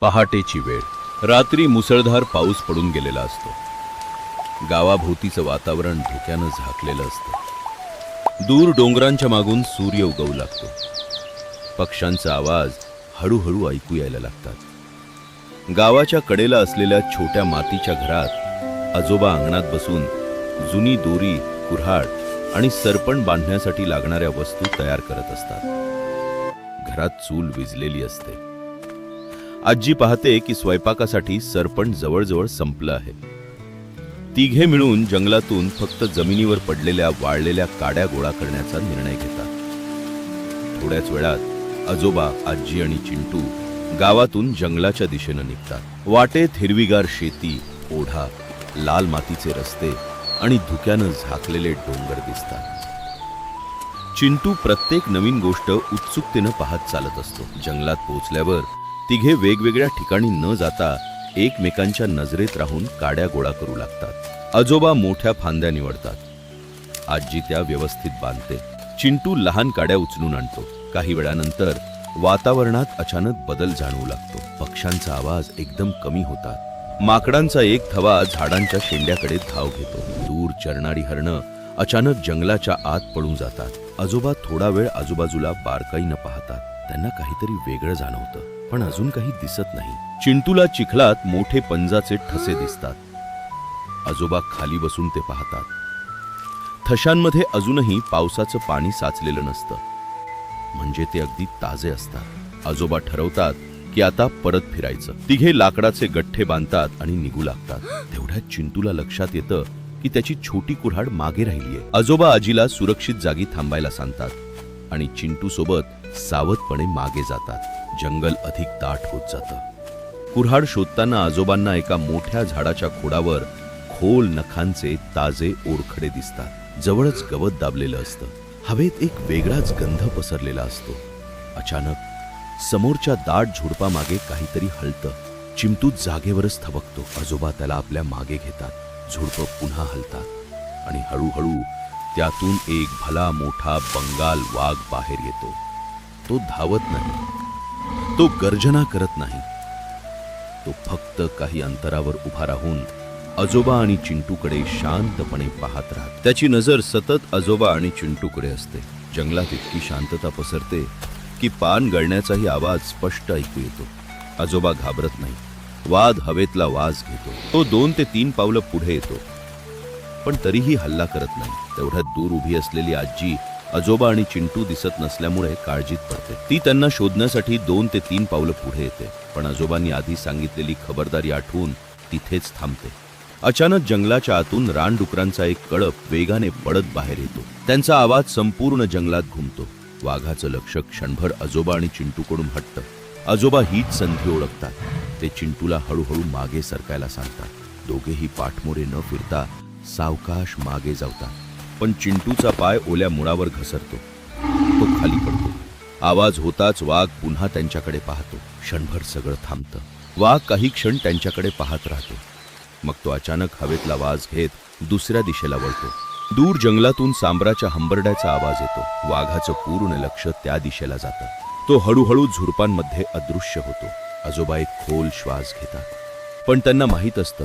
पहाटेची वेळ. रात्री मुसळधार पाऊस पडून गेलेला असतो. गावाभोवतीचं वातावरण धुक्यानं झाकलेलं असतं. दूर डोंगरांच्या मागून सूर्य उगवू लागतो. पक्ष्यांचा आवाज हळूहळू ऐकू यायला लागतात. गावाच्या कडेला असलेल्या छोट्या मातीच्या घरात आजोबा अंगणात बसून जुनी दोरी, कुऱ्हाड आणि सरपण बांधण्यासाठी लागणाऱ्या वस्तू तयार करत असतात. घरात चूल विझलेली असते. आजी पाहते की स्वयंपाकासाठी सरपण जवळजवळ संपलं आहे. तिघे मिळून जंगलातून फक्त जमिनीवर पडलेल्या वाळलेल्या काड्या गोळा करण्याचा निर्णय घेतात. थोड्याच वेळात आजोबा, आजी आणि चिंटू गावातून जंगलाच्या दिशेनं निघतात. वाटेत हिरवीगार शेती, ओढा, लाल मातीचे रस्ते आणि धुक्यानं झाकलेले डोंगर दिसतात. चिंटू प्रत्येक नवीन गोष्ट उत्सुकतेनं पाहत चालत असतो. जंगलात पोहोचल्यावर तिघे वेगवेगळ्या ठिकाणी न जाता एकमेकांच्या नजरेत राहून काड्या गोळा करू लागतात. आजोबा मोठ्या फांद्या निवडतात. आजी त्या व्यवस्थित बांधते. चिंटू लहान काड्या उचलून आणतो. काही वेळानंतर वातावरणात अचानक बदल जाणवू लागतो. पक्ष्यांचा आवाज एकदम कमी होतात. माकडांचा एक थवा झाडांच्या शेंड्याकडे धाव घेतो. दूर चरणारी हरणं अचानक जंगलाच्या आत पळून जातात. आजोबा थोडा वेळ आजूबाजूला बारकाईनं पाहतात. त्यांना काहीतरी वेगळं जाणवतं, पण अजून काही दिसत नाही. चिंटूला चिखलात मोठे पंजाचे ठसे दिसतात. आजोबा खाली बसून ते पाहतात. ठशांमध्ये अजूनही पावसाचं पाणी साचलेलं नसतं, म्हणजे ते अगदी ताजे असतात. आजोबा ठरवतात की आता परत फिरायचं. तिघे लाकडाचे गठ्ठे बांधतात आणि निघू लागतात. तेवढ्यात चिंटूला लक्षात येतं की त्याची छोटी कुऱ्हाड मागे राहिलीये. आजोबा आजीला सुरक्षित जागी थांबायला सांगतात आणि चिंटू सोबत सावधपणे मागे जातात. जंगल अधिक दाट होत जातं. कुऱ्हाड शोधताना आजोबांना एका मोठ्या झाडाच्या खोडावर खोल नखांचे ताजे ओरखडे दिसतात. जवळच गवत दाबलेलं असतं. हवेत एक वेगळाच गंध पसरलेला असतो. अचानक समोरच्या दाट झुडपामागे काहीतरी हलतं. चिंटू जागेवरच थबकतो. आजोबा त्याला आपल्या मागे घेतात. झुडपं पुन्हा हलतात आणि हळूहळू त्यातून एक भला मोठा बंगाल वाघ बाहेर येतो. तो धावत नाही, तो गर्जना करत नाही. तो फक्त काही अंतरावर उभा राहून आजोबा आणि चिंटूकडे शांतपणे पाहत राहतो. त्याची नजर सतत आजोबा आणि चिंटूकडे असते. जंगलात इतकी शांतता पसरते की पान गळण्याचाही आवाज स्पष्ट ऐकू येतो. आजोबा घाबरत नाही. वाघ हवेतला वास घेतो. तो 2 ते 3 पावलं पुढे येतो, पण तरीही हल्ला करत नाही. तेवढ्यात दूर उभी असलेली आजी आजोबा आणि चिंटू दिसत नसल्यामुळे काळजीत पडते. ती त्यांना शोधण्यासाठी 2 ते 3 पावलं पुढे येते, पण आजोबांनी आधी सांगितलेली खबरदारी आठवून तिथेच थांबते. अचानक जंगलाच्या आतून रानडुकरांचा एक कळप वेगाने पळत बाहेर येतो. त्यांचा आवाज संपूर्ण जंगलात घुमतो. वाघाचं लक्ष क्षणभर आजोबा आणि चिंटूकडून हटतं. आजोबा हीच संधी ओळखतात. ते चिंटूला हळूहळू मागे सरकायला सांगतात. दोघेही पाठमोरे न फिरता सावकाश मागे जातात. पण चिंटूचा पाय ओल्या मुळावर घसरतो. तो खाली पडतो. आवाज होताच वाघ पुन्हा त्यांच्याकडे पाहतो. क्षणभर सगळं थांबतं. वाघ काही क्षण त्यांच्याकडे पाहत राहतो. मग तो अचानक हवेतला वास घेत दुसऱ्या दिशेला वळतो. दूर जंगलातून सांबराच्या हंबरड्याचा आवाज येतो. वाघाचं पूर्ण लक्ष त्या दिशेला जातं. तो हळूहळू झुडपांमध्ये अदृश्य होतो. आजोबा एक खोल श्वास घेतात, पण त्यांना माहीत असतं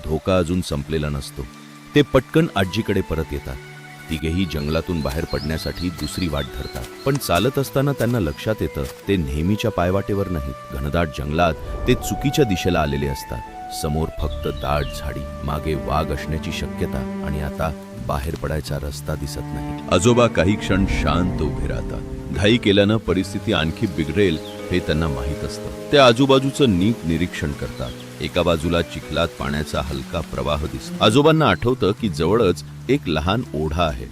धोका अजून संपलेला नसतो. ते पटकन आजीकडे परत येतात. तिघेही जंगलातून बाहेर पडण्यासाठी दुसरी वाट धरतात. पण चालत असताना त्यांना लक्षात येतं ते नेहमीच्या पायवाटेवर नाहीत. घनदाट जंगलात ते चुकीच्या दिशेला आलेले असतात. समोर फक्त दाट झाडी, मागे वाघ असण्याची शक्यता आणि आता बाहेर पडायचा रस्ता दिसत नाही. आजोबा काही क्षण शांत उभे राहतात. घाई केल्यानं परिस्थिती आणखी बिघडेल हे त्यांना माहीत असतं. ते आजूबाजूचं नीट निरीक्षण करतात. एका बाजूला चिखलात पाण्याचा हलका प्रवाह दिसतो. आजोबांना आठवतं की जवळच एक लहान ओढा आहे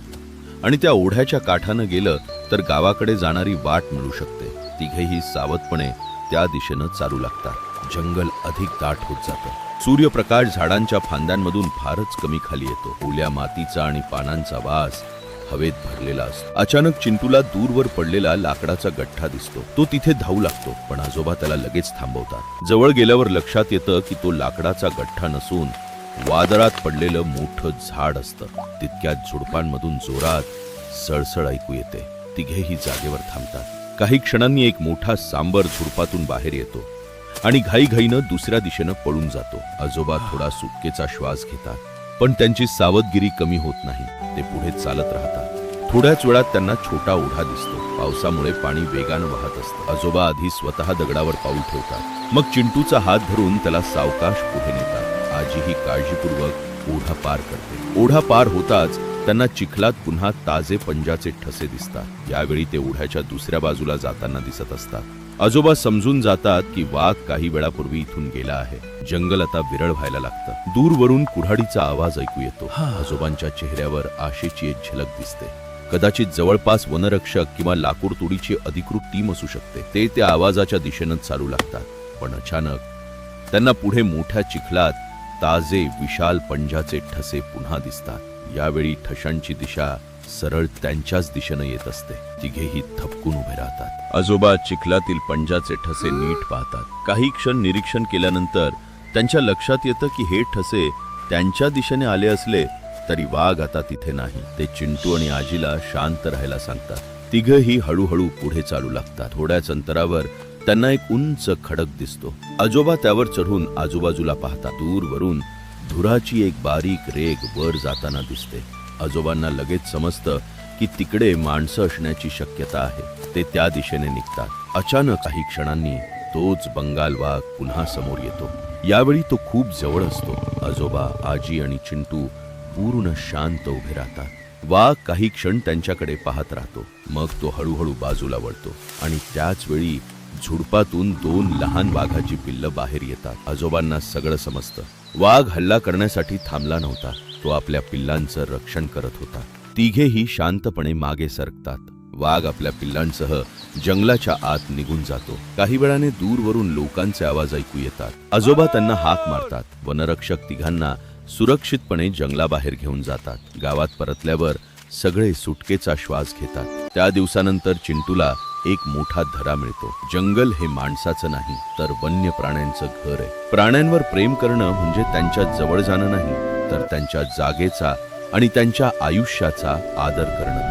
आणि त्या ओढ्याच्या काठानं गेलं तर गावाकडे जाणारी वाट मिळू शकते. तिघेही सावधपणे त्या दिशेनं चालू लागतात. जंगल अधिक दाट होत जातं. सूर्यप्रकाश झाडांच्या फांद्यांमधून फारच कमी खाली येतो. ओल्या मातीचा आणि पानांचा वास हवेत भरलेला असतो. अचानक चिंटूला दूरवर पडलेला लाकडाचा गठ्ठा दिसतो. तो तिथे धावू लागतो, पण आजोबा त्याला लगेच थांबवतात. जवळ गेल्यावर लक्षात येतं की तो लाकडाचा गठ्ठा नसून वादळात पडलेलं मोठं झाड असतं. तितक्यात झुडपांमधून जोरात सळसळ ऐकू येते. तिघेही जागेवर थांबतात. काही क्षणांनी एक मोठा सांबर झुडपातून बाहेर येतो. आणि घाईघाईनं दुसऱ्या दिशेनं पळून जातो. आजोबा थोडा सुटकेचा श्वास घेतात, पण त्यांची सावधगिरी कमी होत नाही. ते पुढे चालत राहतात. थोड्याच वेळात त्यांना छोटा ओढा दिसतो. पावसामुळे पाणी वेगानं वाहत असतं. आजोबा आधी स्वतः दगडावर पाऊल ठेवतात, मग चिंटूचा हात धरून त्याला सावकाश पुढे नेतात. आजीही काळजीपूर्वक ओढा पार करते. ओढा पार होताच त्यांना चिखलात पुन्हा ताजे पंजाचे ठसे दिसतात. यावेळी ते ओढ्याच्या दुसऱ्या बाजूला जाताना दिसत असतात. आजोबा समजून जातात की वाघ काही वेळापूर्वी इथून गेला आहे. जंगल आता विरळ व्हायला लागतं. दूरवरून कुऱ्हाडीचा आवाज ऐकू येतो. आजोबांच्या चेहऱ्यावर आशेची एक झलक दिसते. कदाचित जवळपास वनरक्षक किंवा लाकूड तोडीची अधिकृत टीम असू शकते. ते त्या आवाजाच्या दिशेनं चालू लागतात. पण अचानक त्यांना पुढे मोठ्या चिखलात ताजे विशाल पंजाचे ठसे पुन्हा दिसतात. यावेळी ठशांची दिशा सरळ त्यांच्याच दिशेनं येत असते. तिघेही थपकून उभे राहतात. आजोबा चिखलातील पंजाचे ठसे नीट पाहतात. काही क्षण निरीक्षण केल्यानंतर त्यांच्या लक्षात येतं की हे ठसे त्यांच्या दिशेने आले असले तरी वाघ आता तिथे नाही. ते चिंटू आणि आजीला शांत राहायला सांगतात. तिघही हळूहळू पुढे चालू लागतात. थोड्याच अंतरावर त्यांना एक उंच खडक दिसतो. आजोबा त्यावर चढून आजूबाजूला पाहतात. दूरवरून धुराची एक बारीक रेघ वर जाताना दिसते. आजोबांना लगेच समजतं की तिकडे माणसं असण्याची शक्यता आहे. ते त्या दिशेने निघतात. अचानक काही क्षणांनी तोच बंगाल वाघ पुन्हा समोर येतो. यावेळी तो खूप जवळ असतो. आजोबा, आजी आणि चिंटू पूर्ण शांत उभे राहतात. वाघ काही क्षण त्यांच्याकडे पाहत राहतो. मग तो हळूहळू बाजूला वळतो आणि त्याच वेळी झुडपातून 2 लहान वाघाची पिल्लं बाहेर येतात. आजोबांना सगळं समजतं. वाघ हल्ला करण्यासाठी थांबला नव्हता. तो आपल्या पिल्लांचं रक्षण करत होता. तिघेही शांतपणे मागे सरकतात. वाघ आपल्या पिल्लांसह जंगलाच्या आत निघून जातो. काही वेळाने दूरवरून लोकांचे आवाज ऐकू येतात. आजोबा त्यांना हाक मारतात. वनरक्षक तिघांना सुरक्षितपणे जंगलाबाहेर घेऊन जातात. गावात परतल्यावर सगळे सुटकेचा श्वास घेतात. त्या दिवसानंतर चिंटूला एक मोठा धडा मिळतो. जंगल हे माणसाचं नाही तर वन्य प्राण्यांचं घर आहे. प्राण्यांवर प्रेम करणं म्हणजे त्यांच्या जवळ जाणं नाही, तर त्यांच्या जागेचा आणि त्यांच्या आयुष्याचा आदर करणं.